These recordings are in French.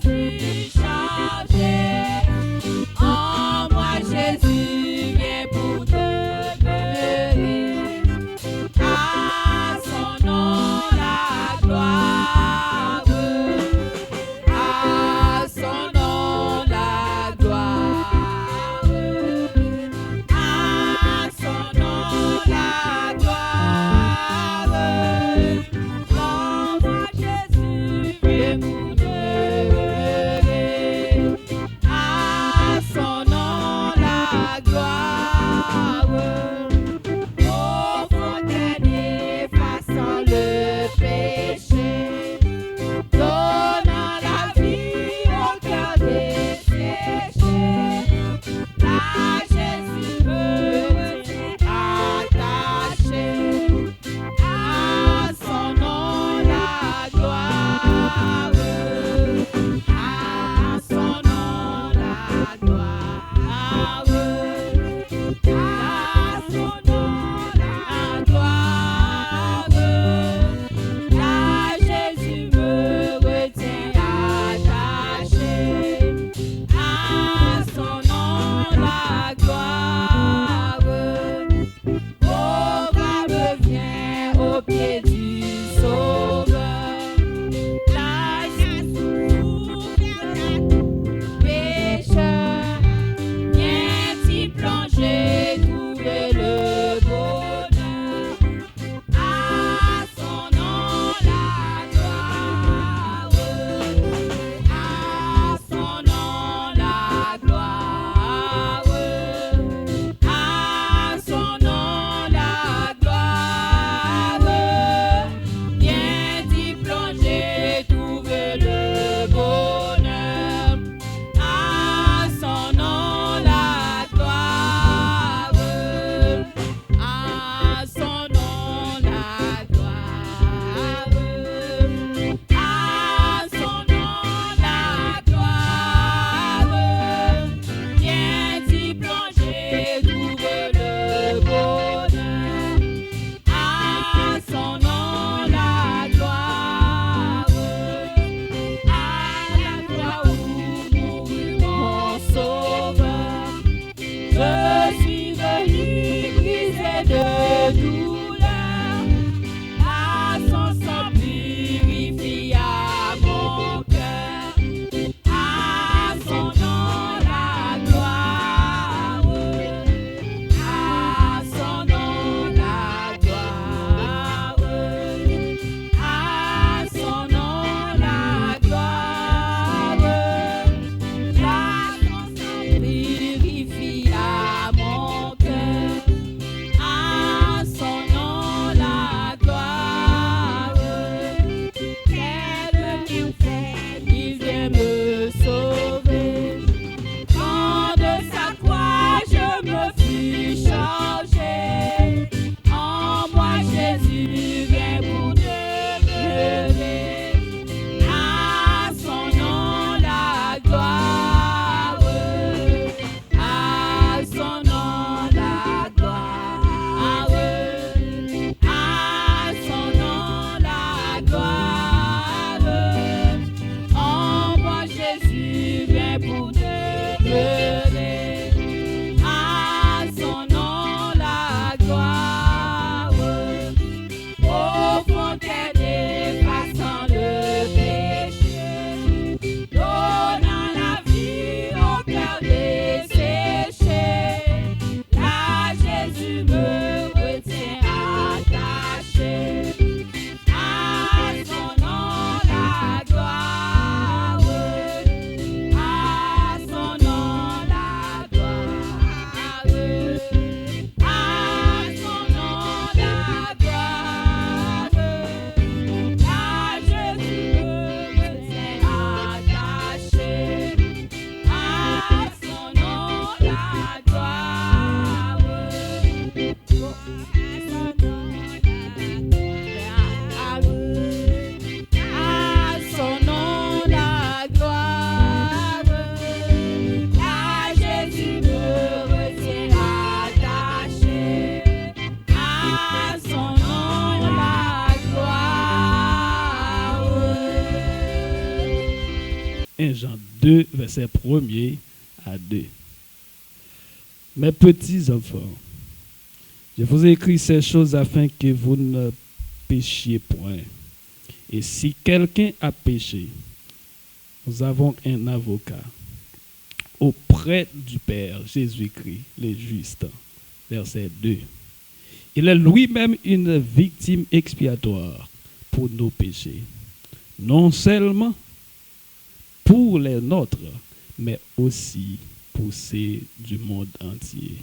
suis chargé. En moi Jésus vient pour demeurer. À son nom la gloire. À son nom la gloire. À son nom la gloire. En moi Jésus vient pour demeurer. 1 Jean 2, verset 1er à 2. Mes petits enfants, je vous ai écrit ces choses afin que vous ne péchiez point. Et si quelqu'un a péché, nous avons un avocat auprès du Père, Jésus-Christ, le juste. Verset 2. Il est lui-même une victime expiatoire pour nos péchés. Non seulement pour les nôtres, mais aussi pour ceux du monde entier.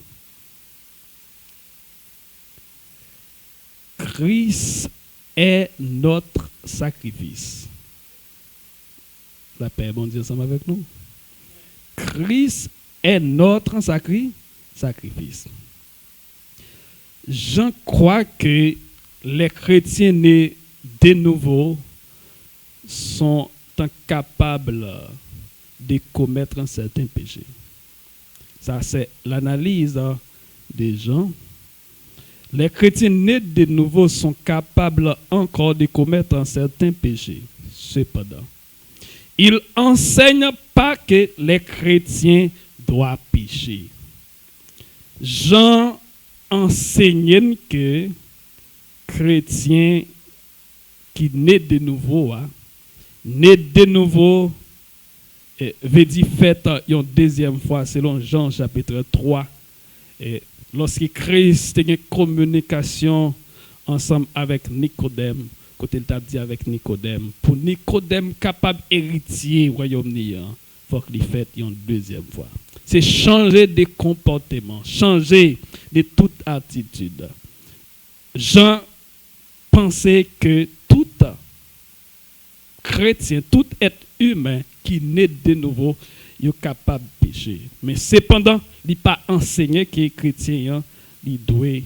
Christ est notre sacrifice. La paix, bon Dieu, ensemble avec nous. Christ est notre sacrifice. Je crois que les chrétiens nés de nouveau sont incapables de commettre un certain péché. Ça, c'est l'analyse des gens. Les chrétiens nés de nouveau sont capables encore de commettre un certain péché. Cependant, ils n'enseignent pas que les chrétiens doivent pécher. Jean enseigne que chrétiens qui naît de nouveau, veut dire fait une deuxième fois selon Jean chapitre 3. Et lorsque Christ a une communication ensemble avec Nicodème, quand il t'a dit avec Nicodème, pour Nicodème capable héritier royaume, il faut qu'il fasse une deuxième fois. C'est changer de comportement, changer de toute attitude. Jean pensait que tout chrétien, tout être humain qui naît de nouveau, il est capable de pécher. Mais cependant, il n'est pas enseigné que les chrétiens il doit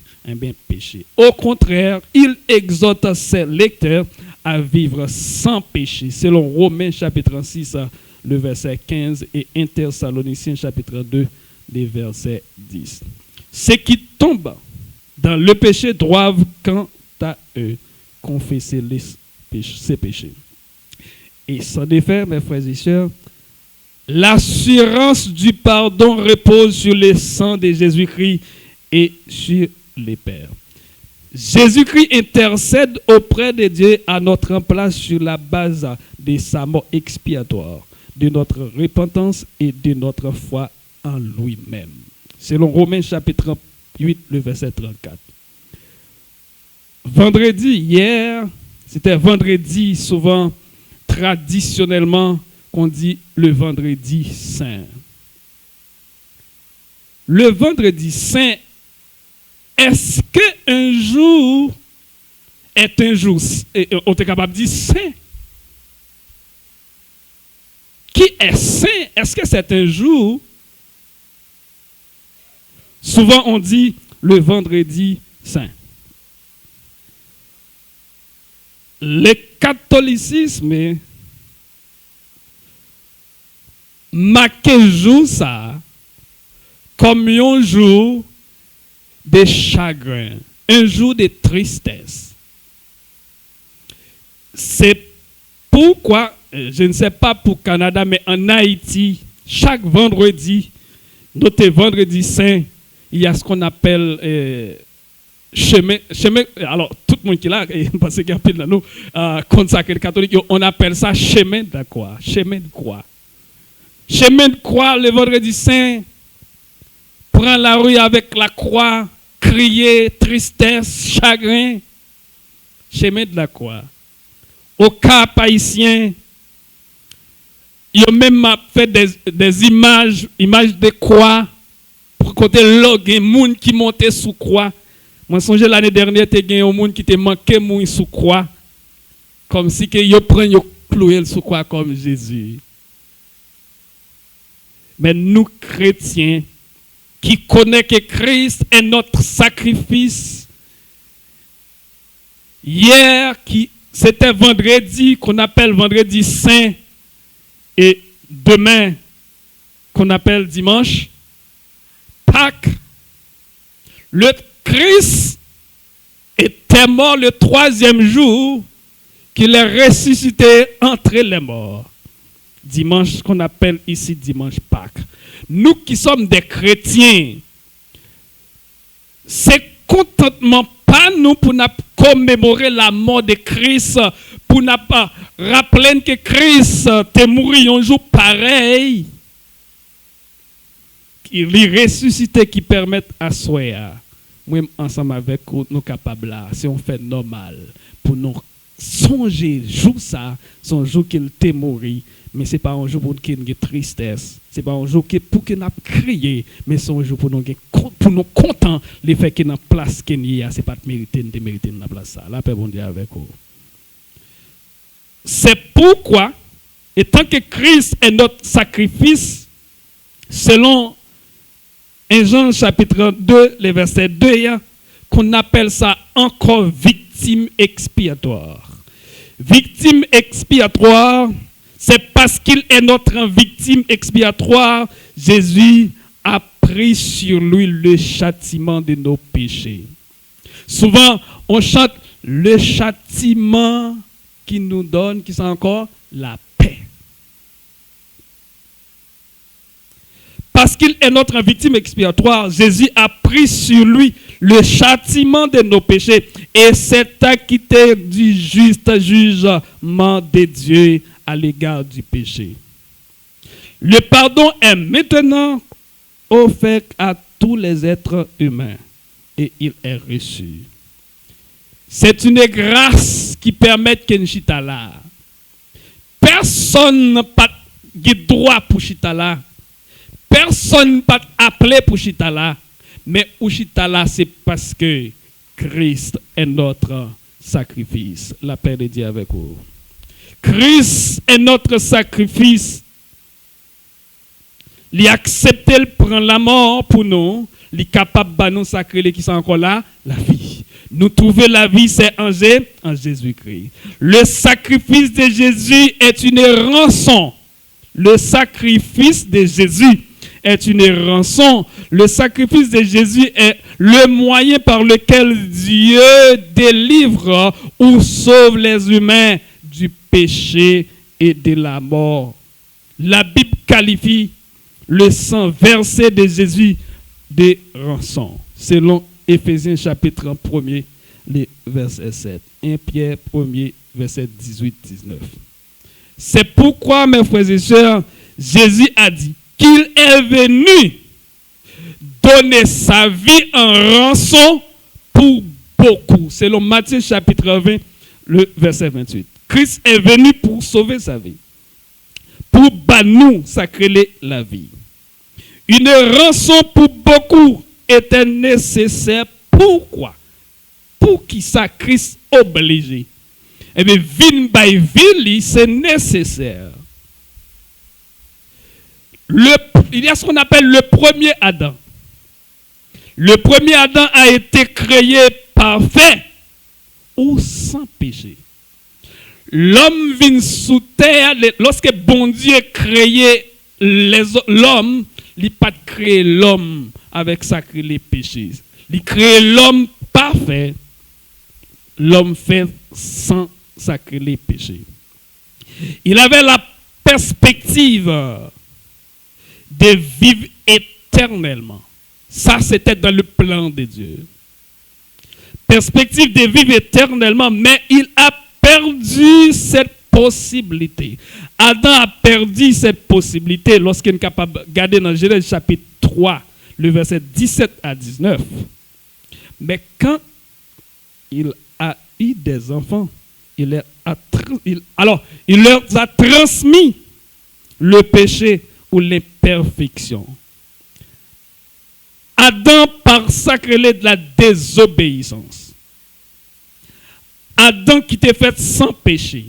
pécher. Au contraire, il exhorte ses lecteurs à vivre sans péché. Selon Romains chapitre 6, le verset 15 et 1 Thessaloniciens chapitre 2, le verset 10. Ceux qui tombent dans le péché doivent, quant à eux, confesser ses péchés. Et sans défaire, mes frères et sœurs, l'assurance du pardon repose sur le sang de Jésus-Christ et sur les pères. Jésus-Christ intercède auprès de Dieu à notre place sur la base de sa mort expiatoire, de notre repentance et de notre foi en lui-même. Selon Romains chapitre 8, le verset 34. Vendredi, hier, c'était vendredi souvent traditionnellement qu'on dit le vendredi saint. Le vendredi saint, est-ce qu'un jour est un jour, on est capable de dire saint? Qui est saint? Est-ce que c'est un jour? Souvent on dit le vendredi saint. Le catholicisme marque jour ça comme un jour de chagrin, un jour de tristesse. C'est pourquoi, je ne sais pas pour Canada, mais en Haïti, chaque vendredi, notre vendredi saint, il y a ce qu'on appelle chemin. Alors, tout le monde qui est là, parce qu'il y a pile dans nous, consacrés catholiques, on appelle ça chemin de la croix. Chemin de croix. Chemin de croix, le vendredi saint, prend la rue avec la croix, crier, tristesse, chagrin. Chemin de la croix. Au Cap haïtien, il a même fait des images de croix, pour côté là, il y a des gens qui montaient sous croix. Moi, je songe l'année dernière, il y a des gens qui te manquaient sous croix, comme si ils prennent cloué sous croix comme Jésus. Mais nous, chrétiens, qui connaissons que Christ est notre sacrifice, hier, c'était vendredi, qu'on appelle vendredi saint, et demain, qu'on appelle dimanche, Pâques, le Christ était mort le 3e jour, qu'il est ressuscité entre les morts. dimanche qu'on appelle ici dimanche Pâques. Nous qui sommes des chrétiens, c'est contentement pas nous pour nous commémorer la mort de Christ, pour nous rappeler que Christ est mort un jour pareil. Il est ressuscité qui permet à soi, même ensemble avec nous capables là, si on fait normal, pour nous songer jour ça, son jour qu'il est mort, mais c'est pas un jour pour qu'il y ait tristesse, c'est pas un jour pour qu'il n'a crié, mais c'est un jour pour nous contents les faits qu'il n'a place qu'il y a, c'est pas de mériter la place ça. La paix bon Dieu avec vous. C'est pourquoi, étant que Christ est notre sacrifice, selon 1 Jean chapitre 2, le verset 2, qu'on appelle ça encore victime expiatoire. Victime expiatoire, c'est parce qu'il est notre victime expiatoire, Jésus a pris sur lui le châtiment de nos péchés. Souvent, on chante le châtiment qui nous donne, qui c'est encore la paix. Parce qu'il est notre victime expiatoire, Jésus a pris sur lui le châtiment de nos péchés et s'est acquitté du juste jugement de Dieu à l'égard du péché. Le pardon est maintenant offert à tous les êtres humains et il est reçu. C'est une grâce qui permet que nous chita là. Personne n'a pas de droit pour chita là. Personne n'a pas appelé pour chita là. Mais pour chita là, c'est parce que Christ est notre sacrifice. La paix de Dieu avec vous. Christ est notre sacrifice. Il a accepté de prendre la mort pour nous. Il est capable de nous sacrer qui sont encore là, la vie. Nous trouver la vie, c'est en Jésus-Christ. Le sacrifice de Jésus est une rançon. Le sacrifice de Jésus est une rançon. Le sacrifice de Jésus est le moyen par lequel Dieu délivre ou sauve les humains du péché et de la mort. La Bible qualifie le sang versé de Jésus de rançon, selon Éphésiens chapitre 1er, le verset 7. 1 Pierre 1er, verset 18-19. C'est pourquoi, mes frères et sœurs, Jésus a dit qu'il est venu donner sa vie en rançon pour beaucoup. Selon Matthieu chapitre 20, le verset 28. Christ est venu pour sauver sa vie. Pour nous sacrer la vie. Une rançon pour beaucoup était nécessaire. Pourquoi? Pour qui ça Christ obligé? Eh bien, vin by vili, c'est nécessaire. Il y a ce qu'on appelle le premier Adam. Le premier Adam a été créé parfait ou sans péché. L'homme vient sous terre, lorsque bon Dieu a créé l'homme, il n'a pas créé l'homme avec sacré les péchés. Il a créé l'homme parfait, l'homme fait sans sacré les péchés. Il avait la perspective de vivre éternellement. Ça, c'était dans le plan de Dieu. Perspective de vivre éternellement, mais il a perdu cette possibilité. Adam a perdu cette possibilité lorsqu'il est capable de regarder dans Genèse chapitre 3, le verset 17 à 19. Mais quand il a eu des enfants, il leur a transmis le péché ou l'imperfection. Adam par sacré de la désobéissance. Adam qui était fait sans péché.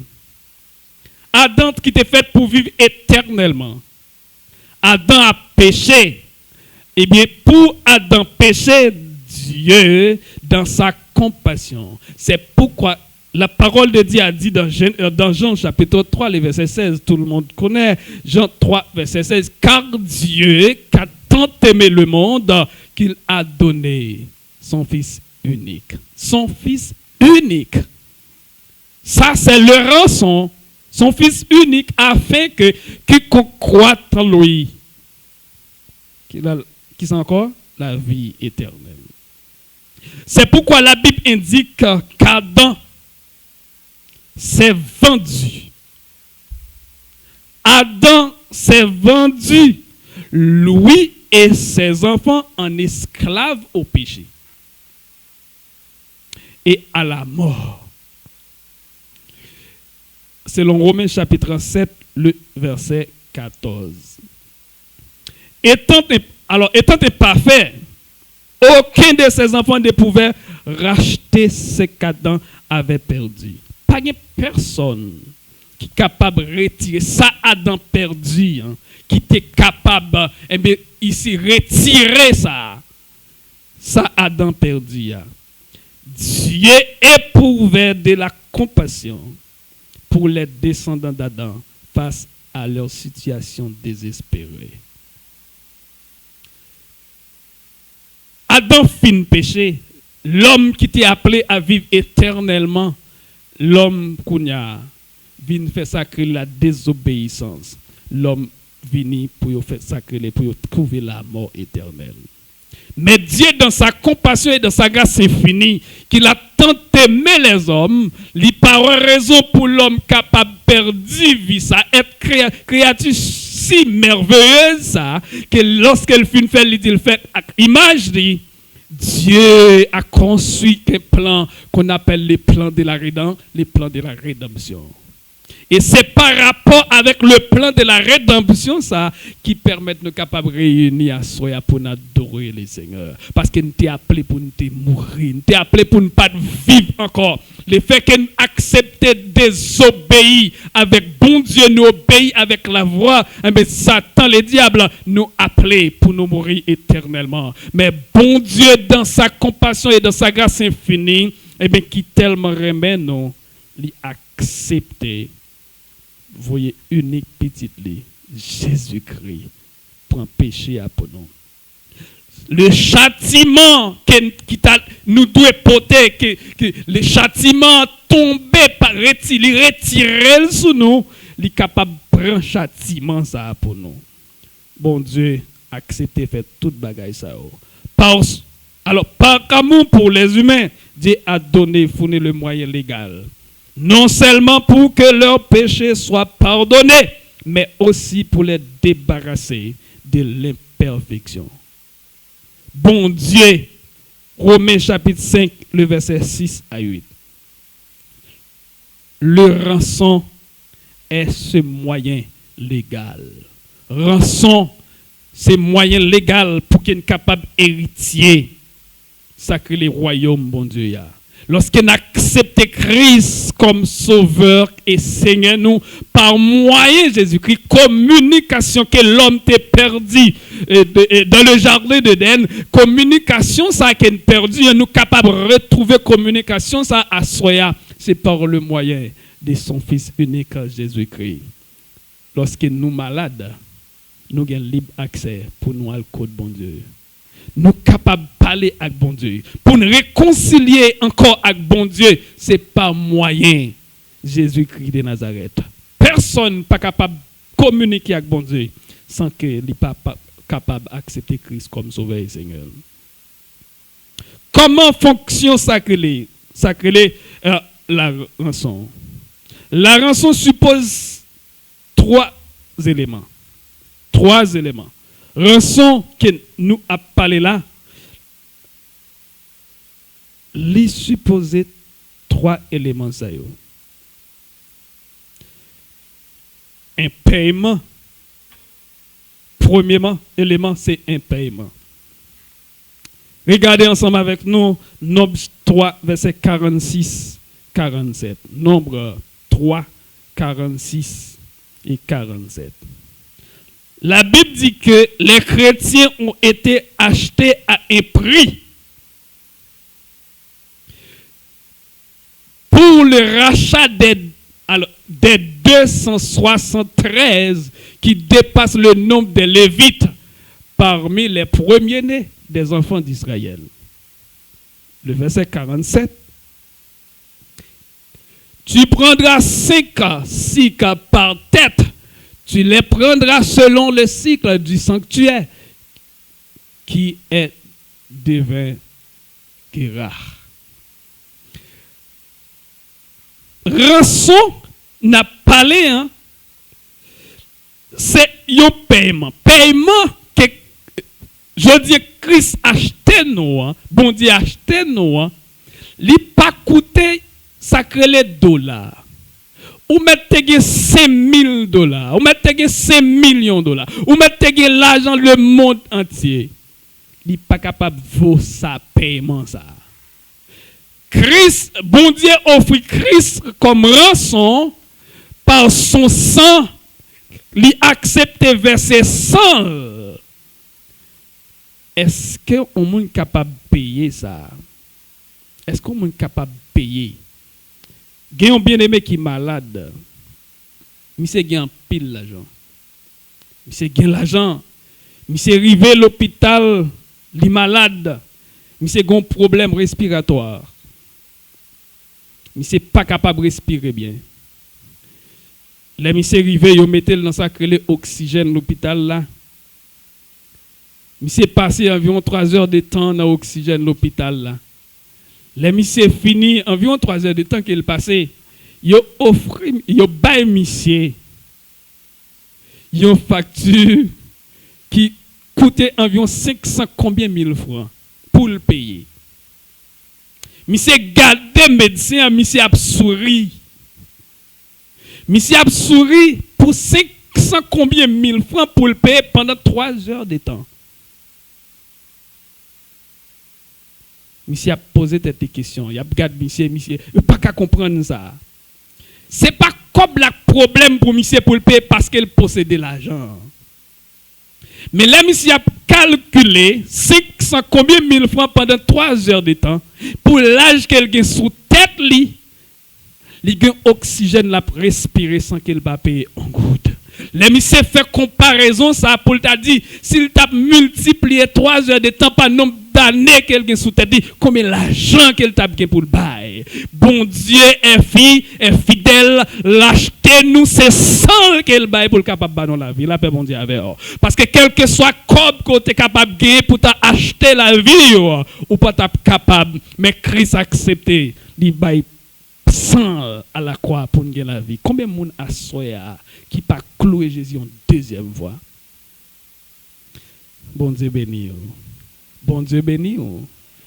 Adam qui était fait pour vivre éternellement. Adam a péché. Eh bien, pour Adam péché, Dieu, dans sa compassion. C'est pourquoi la parole de Dieu a dit dans Jean chapitre 3, le verset 16, tout le monde connaît, Jean 3, verset 16, car Dieu a tant aimé le monde qu'il a donné son Fils unique. Son Fils unique. Ça, c'est le rançon son Fils unique, afin que quiconque croit en lui, qui c'est encore la vie éternelle. C'est pourquoi la Bible indique qu'Adam s'est vendu. Adam s'est vendu, lui et ses enfants, en esclaves au péché et à la mort. Selon Romains chapitre 7, le verset 14. Étant imparfait, aucun de ses enfants ne pouvait racheter ce qu'Adam avait perdu. Pas de personne qui est capable de retirer ça Adam perdu, hein, qui était capable ici retirer ça Adam perdu. Hein. Dieu éprouvait de la compassion pour les descendants d'Adam face à leur situation désespérée. Adam fin péché, l'homme qui était appelé à vivre éternellement, l'homme kounya vient faire sacrer la désobéissance. L'homme vient pour faire sacrer, pour trouver la mort éternelle. Mais Dieu, dans sa compassion et dans sa grâce infinie, qu'il a tant aimé les hommes, il par raison pour l'homme capable de perdre vie, ça, être créature si merveilleuse, ça, que lorsqu'elle finit fait, il fait image, Dieu a construit un plan qu'on appelle les plans de la rédemption. Et c'est par rapport avec le plan de la rédemption ça qui permet de nous capables de réunir à soi pour nous adorer le Seigneur. Parce qu'il nous est appelé pour nous mourir, nous est appelé pour ne pas vivre encore. Le fait que nous acceptons de désobéir avec bon Dieu, nous obéir avec la voix, mais Satan, le diable, nous appelé pour nous mourir éternellement. Mais bon Dieu, dans sa compassion et dans sa grâce infinie, qui tellement remet nous, l'accepter. Voyez unique petite lit, Jésus-Christ prend péché à pour nous. Le châtiment qui nous doit porter, que le châtiment tombé par retirer sous nous, il est capable de prendre châtiment ça pour nous. Bon Dieu, acceptez faire toute bagaille ça. Alors par amour pour les humains, Dieu a donné, fourni le moyen légal. Non seulement pour que leurs péchés soient pardonnés, mais aussi pour les débarrasser de l'imperfection. Bon Dieu, Romains chapitre 5, le verset 6 à 8. Le rançon est ce moyen légal. Rançon, c'est moyen légal pour qu'il soit capable d'héritier sacré les royaumes, bon Dieu. Lorsqu'on accepte Christ comme sauveur et Seigneur nous, par moyen de Jésus-Christ, communication que l'homme t'a perdu dans le jardin d'Éden, communication ça qu'on perdu, nous capable de retrouver communication ça à soi, c'est par le moyen de son Fils unique Jésus-Christ. Lorsque nous malades, nous avons libre accès pour nous à le code bon Dieu. Nous capables de parler avec bon Dieu. Pour nous réconcilier encore avec bon Dieu, c'est par moyen Jésus-Christ de Nazareth. Personne n'est pas capable de communiquer avec bon Dieu sans qu'il n'est pas capable d'accepter Christ comme sauveur et Seigneur. Comment fonctionne sacré la rançon? La rançon suppose trois éléments. Rançon que nous a parlé là, il supposait 3 éléments. Un paiement. Premièrement, élément, c'est un paiement. Regardez ensemble avec nous, Nombre 3, verset 46-47. Nombre 3, 46 et 47. La Bible dit que les chrétiens ont été achetés à un prix pour le rachat des 273 qui dépassent le nombre des Lévites parmi les premiers-nés des enfants d'Israël. Le verset 47. Tu prendras 5 cas, 6 cas par tête. Tu les prendras selon le cycle du sanctuaire qui est devint rare. Rançon n'a parlé, hein? C'est un paiement. Paiement que je dis Christ acheté nous, hein? Bon Dieu acheté nous, hein? Il n'a pas coûté sacré les $. Ou mettez 5 000 $, ou mettez 5 millions $, ou mettez l'argent le monde entier. Il n'est pas capable de voir sa paiement ça. Christ, bon Dieu offre Christ comme rançon par son sang. Il accepte verset 100. Est-ce qu'on est capable de payer ça? Est-ce qu'on est capable de payer? Il y a un bien-aimé qui est malade. Monsieur a un pile l'argent. Monsieur a l'argent. Monsieur est arrivé à l'hôpital, il est malade. Monsieur a un problème respiratoire. Monsieur n'est pas capable de respirer bien. Les monsieur arrivé, ils mettent dans sa crélé oxygène l'hôpital là. Monsieur passé environ 3 heures de temps dans l'oxygène l'hôpital là. Les monsieur fini environ 3 heures de temps qu'il passé. Yo offre, yo bail monsieur. Yo facture qui coûtait environ 500 combien mille francs pour le payer. Monsieur gardé médecin, monsieur a souri. Monsieur a souri pour 500 combien mille francs pour le payer pendant 3 heures de temps. Monsieur a posé cette question. Il a regardé monsieur, il n'a pas qu'à comprendre ça. Ce n'est pas comme le problème pour monsieur pour le payer parce qu'il possédait l'argent. Mais là, monsieur a calculé 500 combien mille francs pendant 3 heures de temps pour l'âge qu'elle a sous tête, il a oxygène la respirer sans qu'il va payer en goutte. Les monsieur fait comparaison ça pour t'a dit s'il t'a multiplié 3 heures de temps par nombre d'années qu'elle a sous tête, combien l'argent qu'elle t'a pour le bail. Bon Dieu est fidèle, l'acheter nous c'est sans qu'elle bail pour le capable dans la vie. La paix bon Dieu avec parce que quel que soit comme que tu es capable de gagner pour t'acheter la vie ou pas t'es capable mais Christ a accepté il bail sans à la croix pour gagner la vie. Combien de monde a soya qui pas cloué Jésus en deuxième fois? Bon Dieu béni. Bon Dieu béni.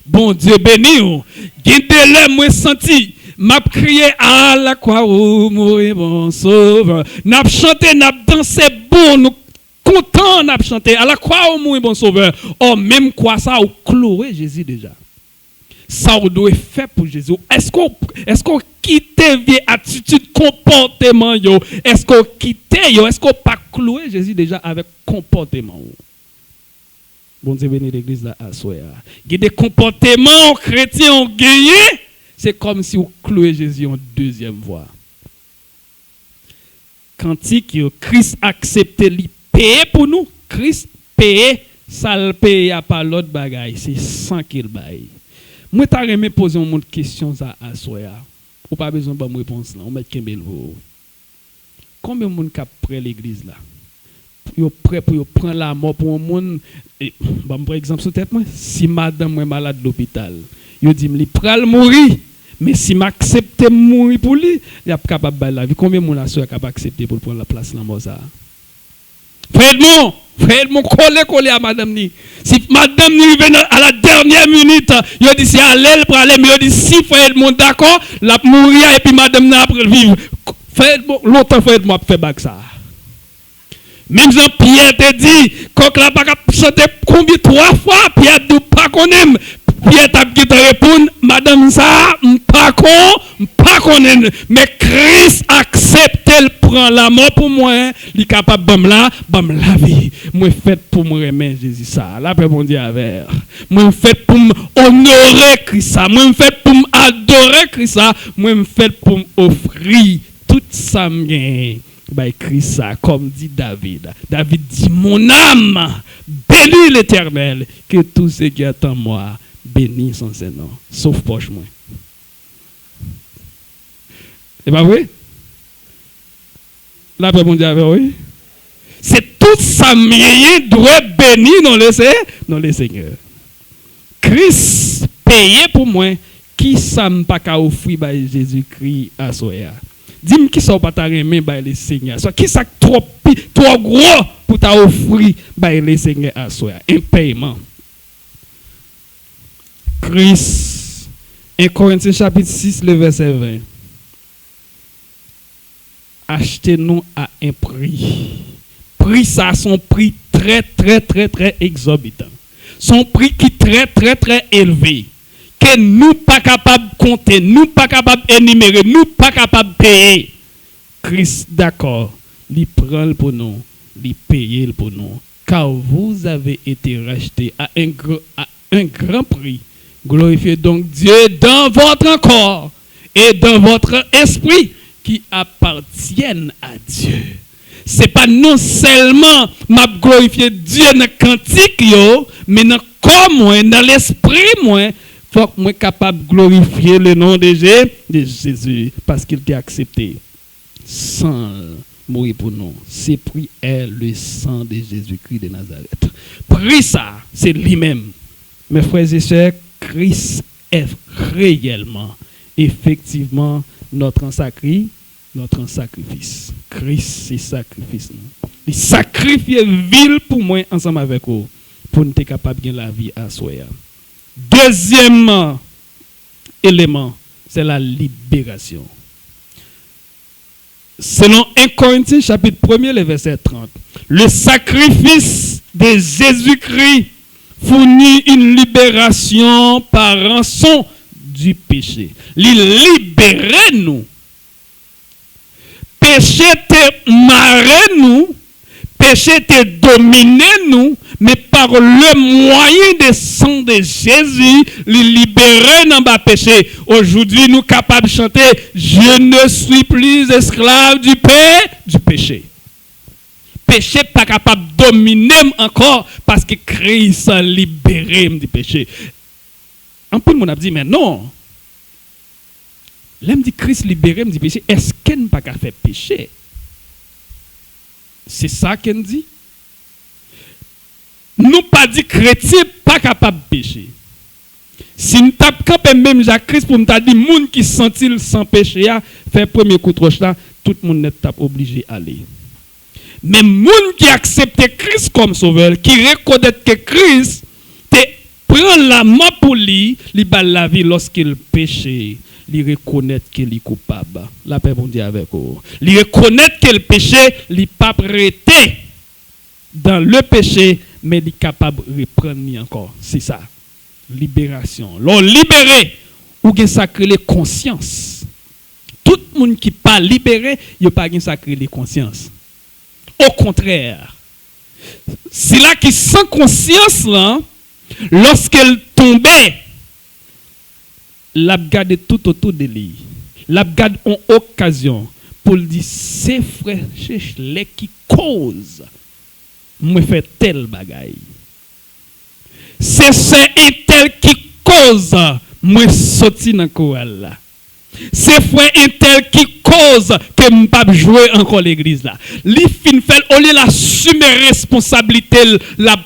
Bon Dieu béni. Guidez-le, moi senti. M'a crié à la croix, oh mon bon sauveur. N'a chanté, n'a dansé bon, nous content n'a chanté à la croix, oh mon bon sauveur. Oh même quoi ça, ou cloué Jésus déjà. Ça on doit faire pour Jésus. Est-ce qu'on quitte vieille attitude, comportement yo? Est-ce qu'on quitte yo? Est-ce qu'on pas cloué Jésus déjà avec comportement? Bon Dieu béni l'église là à soya. Il y a des comportements chrétiens ont gagné, c'est comme si on clouait Jésus en deuxième fois. Cantique Christ accepté li payer pour nous, Christ paye, ça le paye pas l'autre bagaille, c'est 100 qu'il baille. Moi t'a remis poser une autre question ça à soya. Ou pas besoin de me réponse là, on met Kembel. Combien de monde qui près l'église là? Yo prêt pour prendre la mort pour un monde par exemple sous tête moi si madame est malade à l'hôpital yo dit me pral mourir mais si m'accepte mourir pour lui il est capable de la vie. Combien mon assure capable accepter pour prendre la place la mort ça? Frère mon collé à madame ni si madame ni vient à la dernière minute yo dit si aller pour aller mais yo dit si frère mon d'accord la mourir et puis madame n'a après vivre frère longtemps frère moi fait bac ça. Même Jean-Pierre te dit, quand la pas chanter combien 3 fois, Pierre ne pas connaître. Pierre t'a dit répondre, madame ça, pas connaître. Mais Christ accepte, elle prend la mort pour moi, il est capable de la vie. Moi fait pour me remettre Jésus ça. La paix bon Dieu avec. Moi fait pour honorer Christ ça. Moi fait pour adorer Christ ça. Moi fait pour offrir tout ça me bah écrit ça comme dit David. David dit mon âme bénis l'Éternel, que tout ce qui est en moi bénisse son Seigneur, sauf poche moi. C'est pas vrai? Là, bon Dieu, oui. C'est tout ça, mais doit bénir dans le Seigneur. Christ payé pour moi, qui ça m'a pas offrir par Jésus-Christ à soi. Dis-moi qui ça pas remettre par le Seigneur. Qui ça trop gros pour t'offrir par le Seigneur à soi. Un paiement. Christ, 1 Corinthiens chapitre 6, le verset 20. Achetez-nous à un prix. Prix ça, son prix très exorbitant. Son prix qui très élevé. Que nous pas capables de compter, nous pas capables d'énumérer, nous pas capables de payer. Christ, d'accord, il prend pour nous, il paye pour nous. Car vous avez été rachetés à un grand prix. Glorifiez donc Dieu dans votre corps et dans votre esprit qui appartiennent à Dieu. C'est pas non seulement m'a glorifier Dieu dans le cantique, mais dans le corps, moi, dans l'esprit, moi, faut que moi capable de glorifier le nom de Jésus parce qu'il t'a accepté sans mourir pour nous. C'est prix est le sang de Jésus-Christ de Nazareth. Prix ça, c'est lui-même. Mes frères et sœurs, Christ est réellement, effectivement, notre sacrifice. Christ, c'est sacrifice. Il sacrifie ville pour moi ensemble avec vous, pour nous être capable de la vie à soi. Deuxième élément, c'est la libération. Selon 1 Corinthiens chapitre 1er, le verset 30, le sacrifice de Jésus-Christ fournit une libération par rançon du péché. Il libère nous. Péché te marre nous, péché te domine nous, mais par le moyen des sang de Jésus, il libère dans le péché. Aujourd'hui, nous sommes capables de chanter « Je ne suis plus esclave du péché ». Péché pas capable de dominer encore parce que Christ a libéré du péché. Un peu de monde a dit, mais non. L'homme dit Christ libéré du péché, est-ce qu'il n'a pas qu'à faire péché? C'est ça qu'il dit. Nous pas dit chrétien pas capable de pécher. Si nous tapons quand même Jacques Christ pour nous dire moun qui sentit sans péché fait premier coup de roche là, tout le monde n'est pas obligé d'aller. Mais moun qui accepte Christ comme sauveur, qui reconnaît que Christ te prend la main pour lui, il bat la vie lorsqu'il péche. Il reconnaît qu'il est coupable. La paix bon Dieu avec vous. Il reconnaît qu'il péché, il n'est pas prêté dans le péché, mais il est capable de reprendre encore. C'est ça. Libération. L'on libéré, ou bien sacré les consciences. Tout le monde qui n'est pas libéré, il n'y a pas de sacré les consciences. Au contraire. C'est là qui sans conscience, là, lorsqu'elle tombait, l'a gardé tout autour de lui. L'a gardé en occasion pour lui dire c'est frère les qui cause moi fait tel bagaille. C'est un tel qui cause moi sorti dans chorale là. C'est frère un tel qui cause que me pas jouer encore l'église là. Li fin fait au lieu l'assumer responsabilité la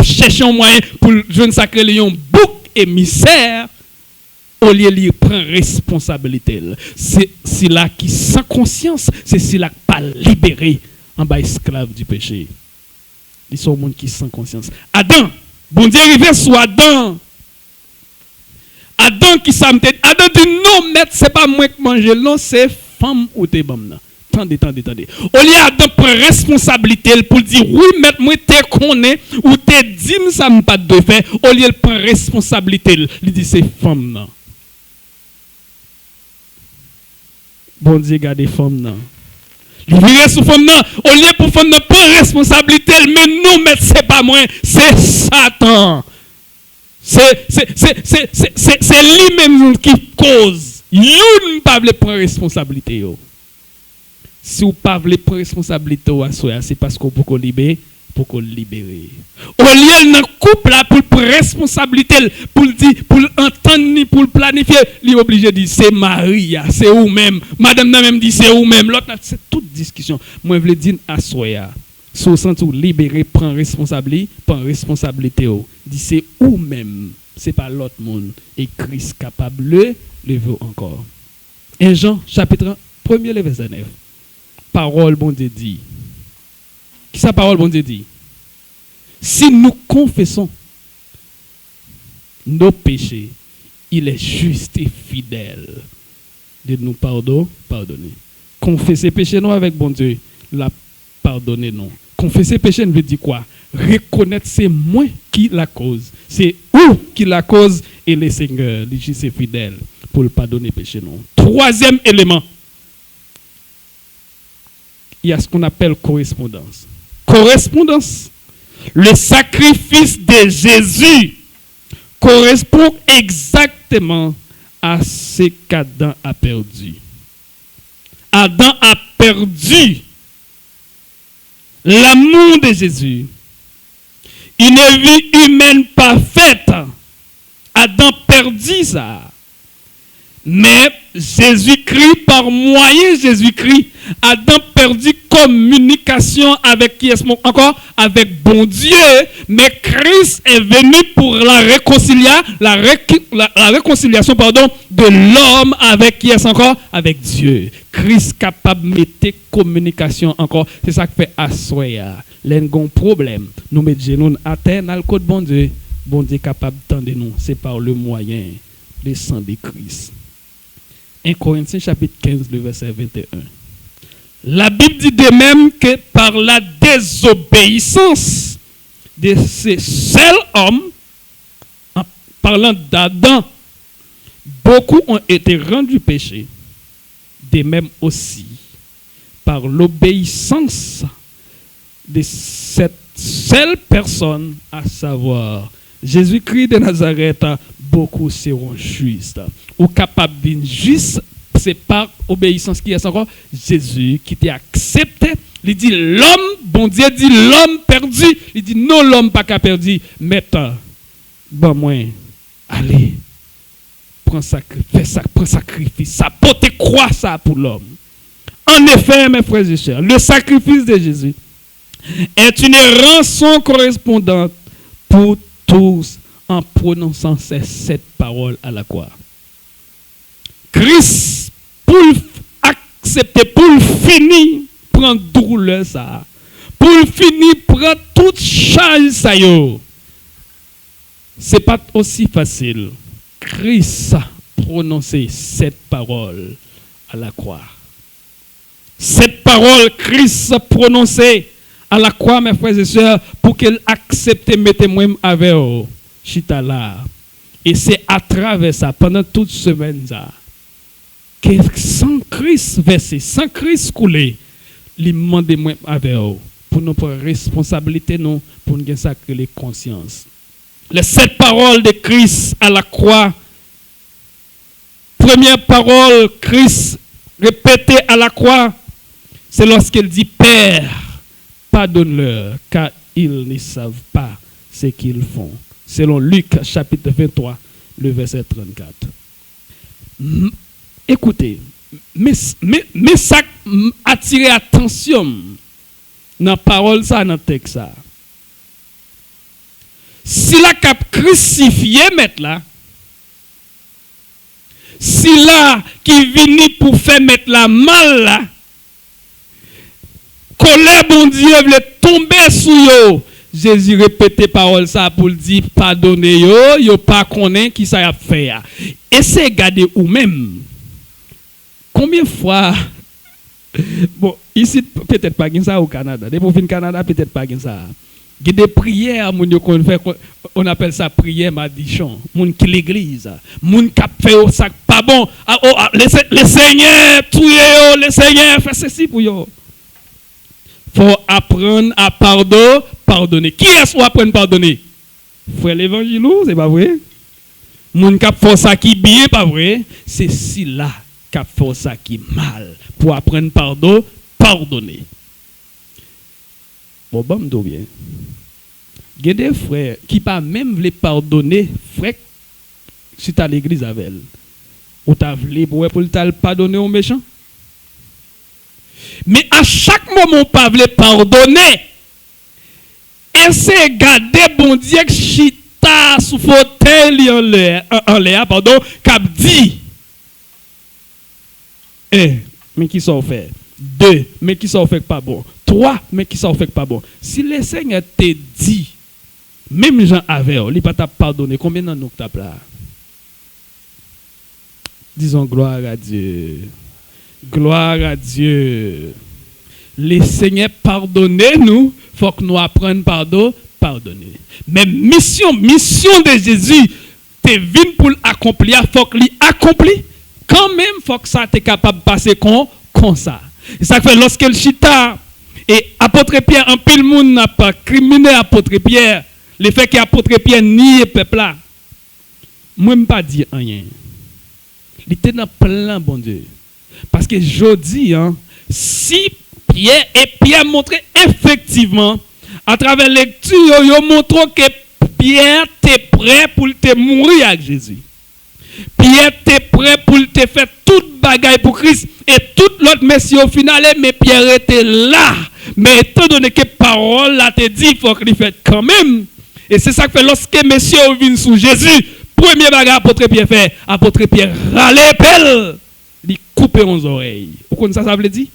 chercher un moyen pour jeune sacré lion bouc émissaire. Au lieu de prendre responsabilité, c'est là qui sans conscience, c'est là qui pas libéré en bas esclave du péché. Ils sont monde qui sans conscience. Adam, bon Dieu arrivé sur Adam. Adam qui s'amène. Adam dit non, maître, c'est pas moi qui mange, non, c'est femme ou t'es bam. Attendez. Au lieu Adam prend responsabilité pour dire oui, maître, moi t'es connais ou t'es dit ça me pas de faire. Au lieu de prendre responsabilité, il dit c'est femme non. Bon Dieu, gardez femme non. Il virait sur femme non. Au lieu pour femme non prendre responsabilité, mais non, maître, c'est pas moi, c'est Satan. C'est lui-même qui cause. Vous ne pas prendre responsabilité. Si vous ne pas prendre responsabilité, c'est parce que vous pouvez pour qu'on libère. Au lieu d'un couple là pour responsabilité, pour dire, pour entendre, pour planifier, il est obligé de dire c'est Maria, c'est ou même. Madame n'a même dit c'est ou même. L'autre c'est toute discussion. Moi je veux dire à soya. Sous sens où libérer prend responsabilité, dit c'est ou même, c'est pas l'autre monde et Christ capable le veut encore. 1 Jean chapitre 1 le verset 9. Parole bon Dieu dit. Qui sa parole bon Dieu dit? Si nous confessons nos péchés, il est juste et fidèle de nous pardonner. Confesser péché non avec bon Dieu, la pardonner non. Confesser péché ne veut dire quoi? Reconnaître c'est moi qui la cause. C'est où qui la cause et le Seigneur, il est juste et fidèle pour le pardonner péché non. Troisième élément, il y a ce qu'on appelle correspondance. Correspondance. Le sacrifice de Jésus correspond exactement à ce qu'Adam a perdu. Adam a perdu l'amour de Jésus. Une vie humaine parfaite. Adam perdit ça. Mais Jésus-Christ, par moyen de Jésus-Christ, Adam perdu communication avec qui est encore avec bon Dieu, mais Christ est venu pour la réconciliation de l'homme avec qui est encore avec Dieu. Christ capable de mettre communication encore. C'est ça qui fait assoya. L'un problème, nous mettons genoux à terre dans le code bon Dieu. Bon Dieu capable d'entendre nous. C'est par le moyen du sang de Christ. 1 Corinthiens chapitre 15, le verset 21. La Bible dit de même que par la désobéissance de ces seuls hommes, en parlant d'Adam, beaucoup ont été rendus péchés. De même aussi, par l'obéissance de cette seule personne, à savoir Jésus-Christ de Nazareth, beaucoup seront justes. Ou capables d'être justes, c'est par obéissance qui est encore Jésus qui t'a accepté. Il dit l'homme, bon Dieu dit l'homme perdu. Il dit non, l'homme pas qu'à perdu. Maintenant, bon moi, allez, prends sacrifice, ça porte croix ça pour l'homme. En effet, mes frères et sœurs, le sacrifice de Jésus est une rançon correspondante pour tous en prononçant ces 7 paroles à la croix. Christ, pour accepter, pour finir, prend douleur ça. Pour finir, prend toute charge ça yo. C'est pas aussi facile. Christ a prononcé 7 paroles à la croix. 7 paroles, Christ a prononcé à la croix, mes frères et sœurs, pour qu'elle accepte, mettez-moi avec eux. Chita là. Et c'est à travers ça, pendant toute semaine, ça, que sans Christ versé, sans Christ coulé, il demande moi avec eux. Pour nous prendre responsabilité, nous, pour nous sacrer les consciences. Les 7 paroles de Christ à la croix. Première parole, Christ répétée à la croix, c'est lorsqu'il dit Père, pardonne-leur, car ils ne savent pas ce qu'ils font. Selon Luc chapitre 23, le verset 34. Écoutez, mais ça attire attention dans la parole, ça, dans le texte. Ça. Si la cap crucifié, mettre là, si là qui vient pour faire mettre la mal là, colère bon Dieu veut tomber sur yo. Jésus répétait parole ça pour dire pardonnez yo pas connaît qui ça a fait. Et c'est garder ou même. Combien de fois bon ici peut-être pas ça au Canada. Depuis fin Canada peut-être pas ça. Il y a des prières on appelle ça prière madichon. Moun qui l'église, moun qui fait ça pas bon. Le Seigneur tuer le Seigneur fait ceci pour yo. Faut apprendre à pardonner. Qui est-ce qui apprend à pardonner? Frère l'évangile, c'est pas vrai? Moun qui fait ça qui bien, pas vrai? C'est si là qui fait ça qui mal. Pour apprendre pardonner. Bon, bon, m'do bien. Il y a des frères qui pas même voulu pardonner, frère, si tu as l'église avec elle. Ou tu as voulu pour le pardonner aux méchants. Mais à chaque moment, pas voulu pardonner. Et c'est garder bon Dieu que chita sous fauteuil en l'air, pardon, cap dit. Mais qui s'en fait? 2, mais qui s'en fait pas bon? 3, mais qui s'en fait pas bon? Si le Seigneur te dit, même Jean avait, il pas t'a pardonné, combien d'années nous t'as là? Disons gloire à Dieu. Gloire à Dieu. Le Seigneur pardonnez-nous, faut que nous apprenions pardonner. Mais mission de Jésus, te venu pour l'accomplir, faut que l'accomplit. Quand même, faut que ça t'es capable de passer comme ça. Et ça fait lorsque le chita et apôtre Pierre, en pile monde n'a pas criminé apôtre Pierre, le fait qu'apôtre Pierre nie le peuple là. Moi, je ne pas dire rien. Il était dans plein, bon Dieu. Parce que je dis, si Pierre montrait effectivement, à travers la lecture, il montre que Pierre était prêt pour te mourir avec Jésus. Pierre était prêt pour te faire toute bagaille pour Christ et tout l'autre messieurs au final, mais Pierre était là. Mais étant donné que parole là te dit, il faut qu'il fasse quand même. Et c'est ça que fait lorsque messieurs viennent sous Jésus, premier bagage apôtre Pierre fait, apôtre Pierre râle pelle, il coupe aux oreilles. Vous connaissez ça veut dire?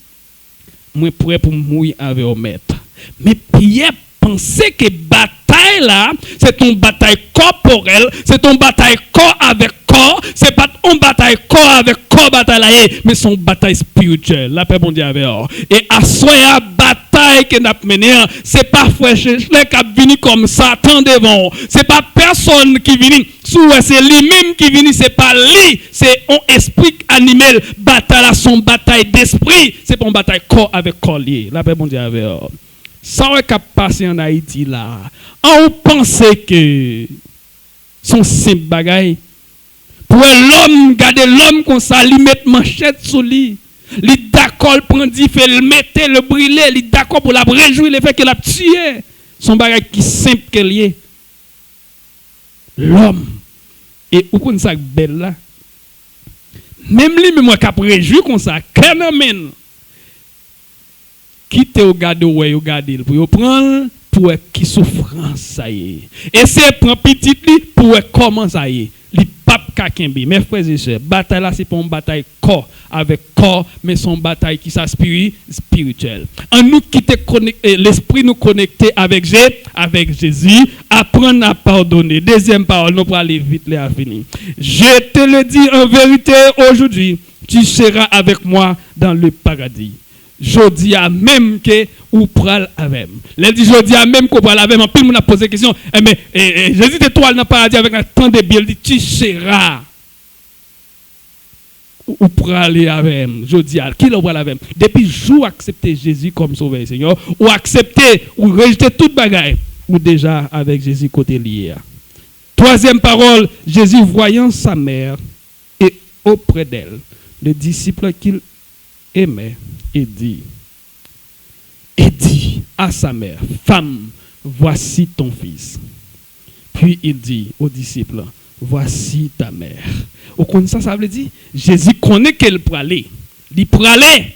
Moi prêt pour mourir avec au maître. Mais Pierre pensait que bataille là, c'est une bataille corporelle, c'est une bataille corps avec corps, c'est pas une bataille corps avec corps bataille là, mais c'est une bataille spirituelle. La paix bon Dieu avec eux. Et à soya bataille que n'a mené, c'est pas frère qui venu comme Satan devant. C'est pas personne qui vient, c'est lui-même qui vient, c'est pas lui, c'est un esprit animal. Bataille là, son bataille d'esprit, c'est pas une bataille corps avec corps lié. La paix bon Dieu avec eux. Ça aurait qu'à passer en Haïti là. On pensait que son simple bagaille. Pour l'homme, garder l'homme comme ça, lui mettre manchette sur lui. Lui d'accord, prendre, fait le mettre, le brûler, lui d'accord pour la réjouir, le fait qu'il a tué. Son bagaille qui simple qu'elle est. L'homme. Et où qu'on ça belle là. Même lui, moi, qui a réjoui comme ça, qu'un amène. Quitte au garde ou garder pour prendre pour qui souffrance ça y est. Et c'est prend petit li pour comment ça y est. Li pape kakembi. Mes frères et sœurs, bataille là c'est pas une bataille corps avec corps mais son bataille qui s'aspire spirituelle. En nous quitter l'esprit nous connecter avec Jésus, apprendre à pardonner. Deuxième parole, nous pour aller vite les à finir. Je te le dis en vérité aujourd'hui, tu seras avec moi dans le paradis. Je dis à même que ou pral avec. Les dit je dis à même qu'on pral avec. En plus on a posé question. Mais Jésus de toi dans le paradis avec un temps de bien. Il dit tu seras ou pral avec. Je dis à qui le pral avec. Depuis jour accepter Jésus comme sauveur Seigneur ou accepter ou rejeter toute bagaille ou déjà avec Jésus côté lié. Troisième parole, Jésus voyant sa mère et auprès d'elle le disciple qu'il aimait et dit à sa mère, femme, voici ton fils. Puis il dit aux disciples, voici ta mère. Au compte ça veut dire, Jésus connaît qu'elle peut aller. Il peut aller.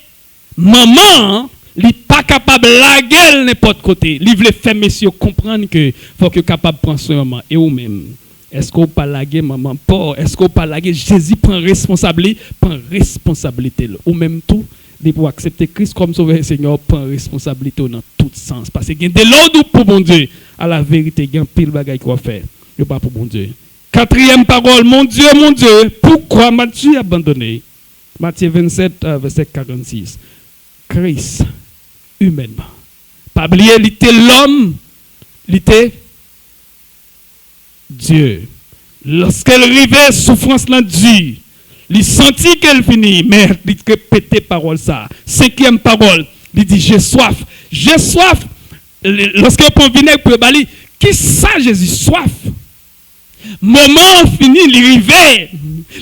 Maman, il n'est pas capable de laguer n'importe côté. Il veut faire messieurs comprendre que faut que capable de prendre soin de maman et ou même. Est-ce qu'on peut laguer maman? Pas. Est-ce qu'on peut laguer? Jésus prend responsabilité ou même tout. Pour accepter Christ comme sauveur Seigneur, prend responsabilité dans tout sens. Parce qu'il y a de l'ordre pour bon Dieu. À la vérité, il y a un pile bagaille qu'on fait. Il n'y a pas pour bon Dieu. Quatrième parole, mon Dieu, pourquoi m'as-tu abandonné? Matthieu 27, verset 46. Christ, humainement. Pas oublier, il était l'homme, il était Dieu. Lorsqu'elle arrivait, souffrance l'a dure. Il sentit qu'elle finit, mais il répétait parole ça. Cinquième parole, il dit j'ai soif. J'ai soif. Lorsqu'il prend vinaigre pour bali, qui ça Jésus soif? Moment fini, il arrivait.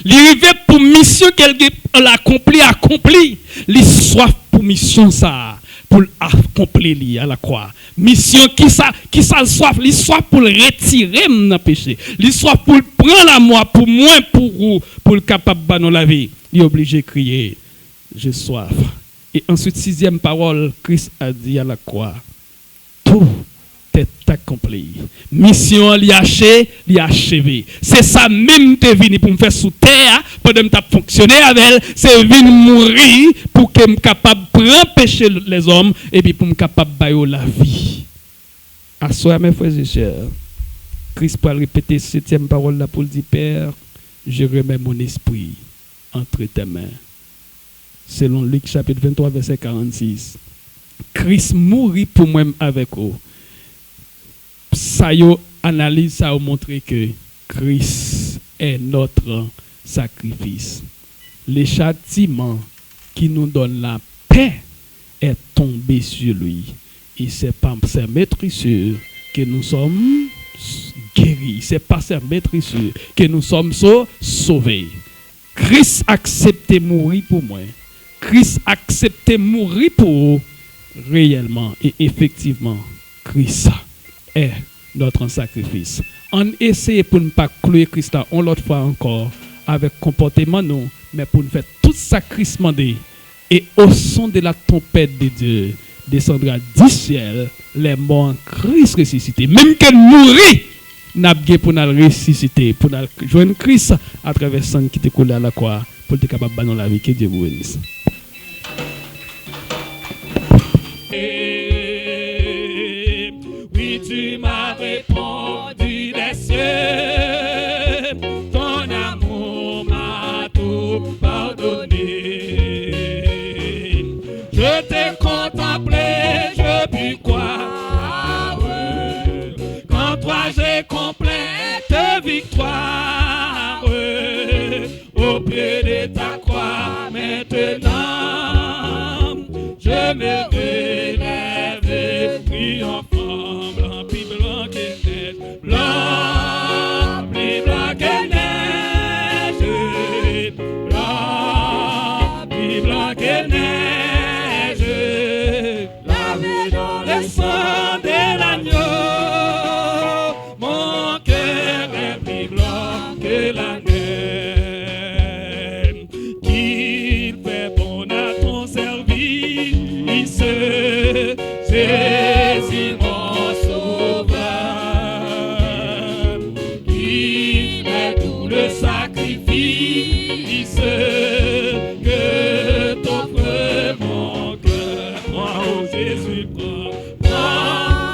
Il arrivait pour mission qu'elle a accompli. Il soif pour mission ça. pour accomplir li à la croix. Mission qui ça le soif, li soif pour le retirer dans péché. Li soif pour prendre la moi pour moi pour le capable de la vie. Il est obligé de crier j'ai soif. Et ensuite sixième parole, Christ a dit à la croix tout est accompli. Mission li achevé. C'est ça même te venu pour me faire sous terre pendant que tu fonctionner avec elle, c'est venir mourir pour que me capable prendre péché les hommes et puis pour me capable bailler la vie. À soi mes frères et sœurs, Christ peut répéter septième parole là pour dire Père, je remets mon esprit entre tes mains. Selon Luc chapitre 23 verset 46. Christ mourit pour moi avec vous. Ça y analyse, ça a montré que Christ est notre sacrifice. Le châtiment qui nous donne la paix est tombé sur lui. Et c'est par sa maîtrisure que nous sommes guéris. C'est par sa maîtrisure que nous sommes sauvés. Christ a accepté mourir pour moi. Christ a accepté mourir pour vous réellement. Et effectivement, Christ est notre sacrifice. On essaie pour ne pas clouer Christ là, on l'autre fois encore, avec comportement non, mais pour nous faire tout sacrifice demandé. Et au son de la tempête de Dieu, descendra du ciel les morts en Christ ressuscité. Même qu'elle mourit, n'a pas pour nous ressusciter, pour nous joindre Christ à travers le sang qui te coulé à la croix, pour être capable de dans la vie. Que Dieu vous bénisse. Oui, tu m'as répondu des cieux, ton amour m'a tout pardonné. Je t'ai contemplé, je puis croire, qu'en toi j'ai complète victoire, au pied de ta croix maintenant, je me relève et triomphant, blanc, puis blanc que neige, blanc, puis blanc que neige, blanc, puis blanc que neige, lavé dans le sang de l'agneau, mon cœur est plus blanc que la neige, qu'il fait bon à ton service, Jésus mon sauveur, qui fait tout le sacrifice que t'offre mon cœur. Oh Jésus,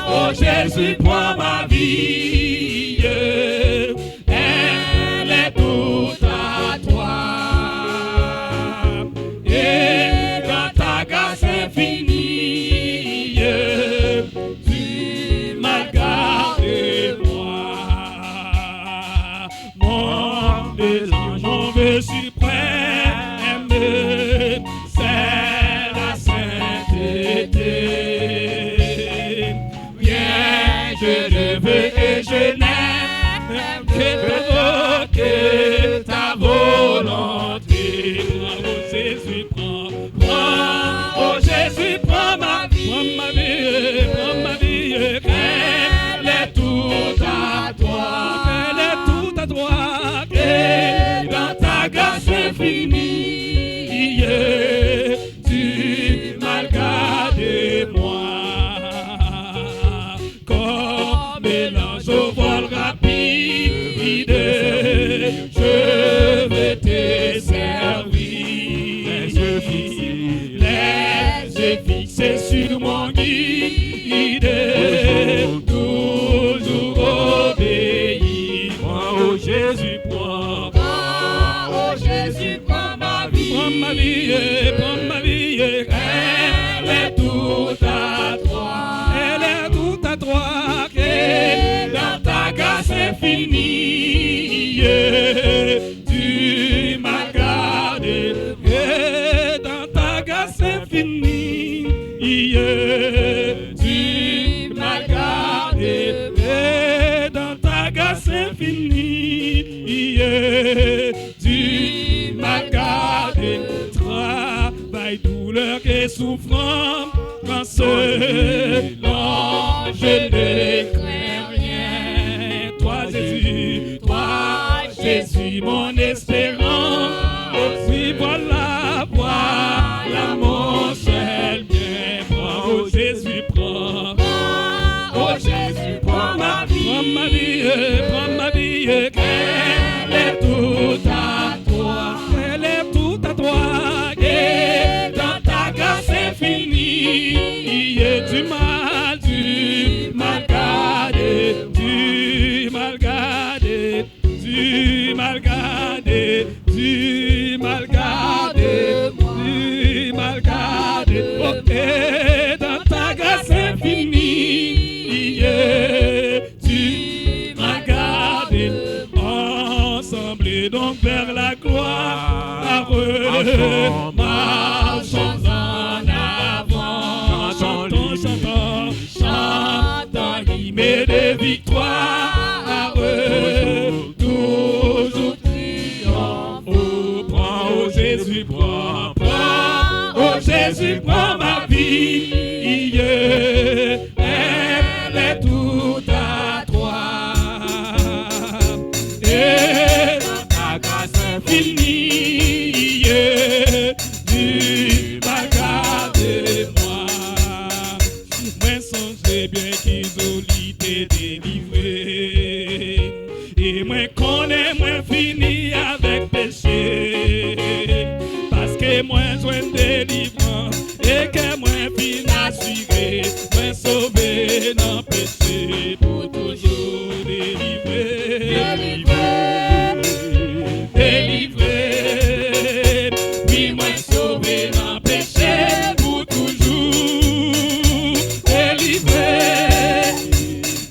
oh Jésus, prends ma vie, elle est toute à toi, et dans ta grâce infinie, tu m'as gardé moi, mon mélange, mon vœu suprême, c'est la sainteté. Viens, je le veux et je n'aime que ta volonté. Oh Jésus, prends, oh Jésus, prends ma vie, prends ma vie, elle est toute à toi, elle est toute à toi, et dans ta grâce infinie, tu m'as gardé moi, comme mélange au vol rapide, je vais te servir, les yeux fixés sur mon guide, toujours obéi. Oh Jésus, prends, oh Jésus, prends ma vie, prends ma vie, prends ma vie, elle est toute à toi, elle est toute à toi, et dans ta grâce infinie, tu m'as gardé, et dans ta grâce infinie, tu m'as gardé, et dans ta grâce infinie, tu m'as gardé. Travail, douleur et souffrance, prends ma vie, elle est toute à toi, elle est toute à toi, et dans ta grâce infinie, du mal gardé, du mal gardé, du mal gardé, du mal gardé, du mal gardé, ok, dans ta grâce infinie, tu m'as gardé, ensemble donc vers la gloire, marchons en avant, chantons, hymne de victoire, toujours triomphe, prends, oh Jésus, prends, oh Jésus, prends ma vie, elle est toute à toi, et dans ta grâce infinie, tu m'as gardé moi, moi songe bien qu'ils ont l'idée délivré, et moi connais, moi fini avec péché, parce que moi joins délivrance, et que moi fin assuré, moi sauvé dans péché, pour toujours délivré, délivré, oui moi sauvé dans péché, pour toujours délivré,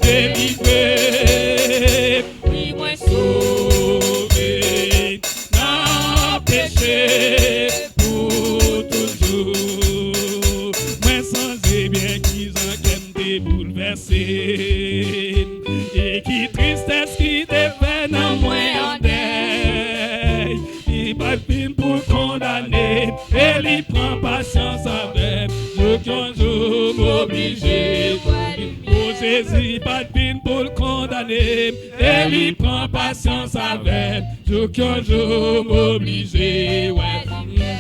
délivré, oui moi sauvé dans péché, pour toujours, moi sans bien qu'ils en t'aiment bouleversé, et qui tristesse qui te fait dans moi en deuil, il pas de peine pour condamner, et il prend patience avec, je qu'un jour m'obligé, oh Jésus, pas de peine pour le condamner, et il prend patience avec, je qu'un jour m'obligé, ouais.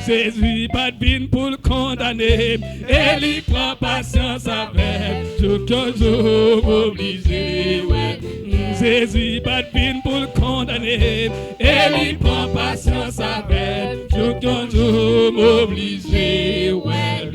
Jésus, pas de peine pour le condamner, et il prend patience avec, je qu'un jour m'obligé, ouais. Jésus, pas de peine pour le condamner, et il prend patience avec, je qu'un jour m'obligé, ouais.